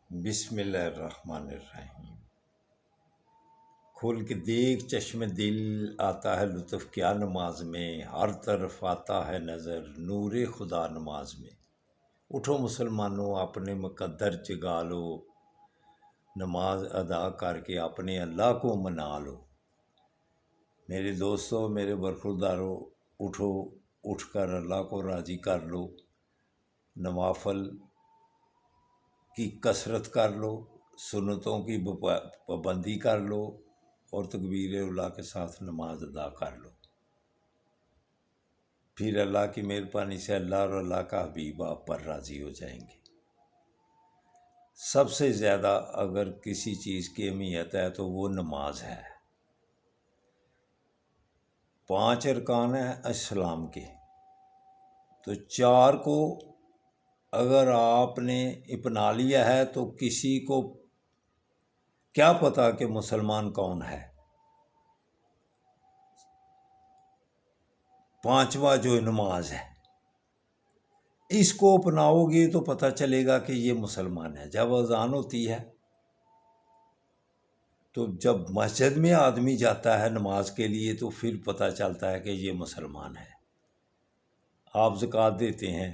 بسم اللہ الرحمن الرحیم۔ کھول کے دیکھ چشم دل، آتا ہے لطف کیا نماز میں، ہر طرف آتا ہے نظر نور خدا نماز میں۔ اٹھو مسلمانوں اپنے مقدر جگا لو، نماز ادا کر کے اپنے اللہ کو منا لو۔ میرے دوستو، میرے برخوردارو، اٹھو، اٹھ کر اللہ کو راضی کر لو، نوافل کی کثرت کر لو، سنتوں کی پابندی کر لو، اور تکبیر اولیٰ کے ساتھ نماز ادا کر لو۔ پھر اللہ کی مہربانی سے اللہ اور اللہ کا حبیب آپ پر راضی ہو جائیں گے۔ سب سے زیادہ اگر کسی چیز کی اہمیت ہے تو وہ نماز ہے۔ 5 ارکان ہیں اسلام کے، تو 4 کو اگر آپ نے اپنا لیا ہے تو کسی کو کیا پتا کہ مسلمان کون ہے۔ 5واں جو نماز ہے، اس کو اپناؤ گے تو پتہ چلے گا کہ یہ مسلمان ہے۔ جب اذان ہوتی ہے تو جب مسجد میں آدمی جاتا ہے نماز کے لیے تو پھر پتہ چلتا ہے کہ یہ مسلمان ہے۔ آپ زکوٰۃ دیتے ہیں،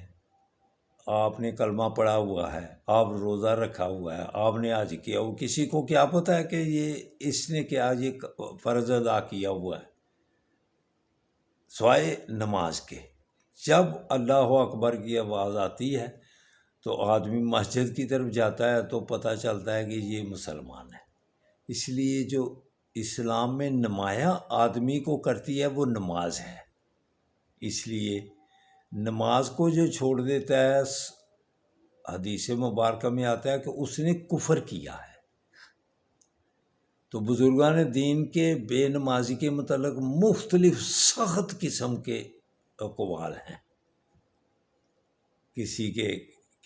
آپ نے کلمہ پڑھا ہوا ہے، آپ روزہ رکھا ہوا ہے، آپ نے حج کیا ہوا، کسی کو کیا پتہ ہے کہ اس نے کیا یہ فرض ادا کیا ہوا ہے، سوائے نماز کے۔ جب اللہ اکبر کی آواز آتی ہے تو آدمی مسجد کی طرف جاتا ہے تو پتہ چلتا ہے کہ یہ مسلمان ہے۔ اس لیے جو اسلام میں نمایاں آدمی کو کرتی ہے وہ نماز ہے۔ اس لیے نماز کو جو چھوڑ دیتا ہے، حدیث مبارکہ میں آتا ہے کہ اس نے کفر کیا ہے۔ تو بزرگان دین کے بے نمازی کے متعلق مختلف سخت قسم کے اقوال ہیں۔ کسی کے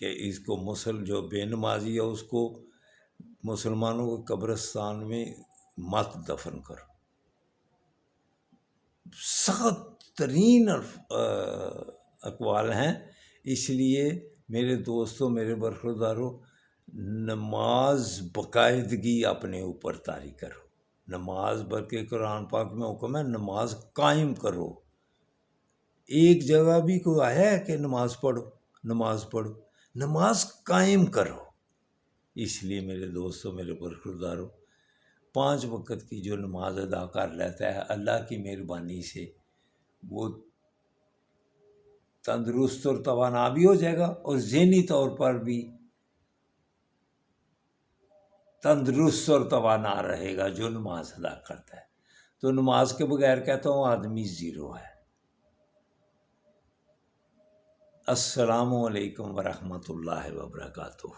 کہ اس کو جو بے نمازی ہے اس کو مسلمانوں کے قبرستان میں مت دفن کرو۔ سخت ترین اقوال ہیں۔ اس لیے میرے دوستوں، میرے برخورداروں، نماز باقاعدگی اپنے اوپر طاری کرو۔ نماز بلکہ قرآن پاک میں حکم ہے نماز قائم کرو۔ ایک جگہ بھی کوئی آیا ہے کہ نماز پڑھو، نماز پڑھو، نماز قائم کرو۔ اس لیے میرے دوستوں، میرے برخورداروں، 5 وقت کی جو نماز ادا کر لیتا ہے اللہ کی مہربانی سے وہ تندرست اور توانا بھی ہو جائے گا، اور ذہنی طور پر بھی تندرست اور توانا رہے گا جو نماز ادا کرتا ہے۔ تو نماز کے بغیر کہتا ہوں آدمی زیرو ہے۔ السلام علیکم ورحمۃ اللہ وبرکاتہ۔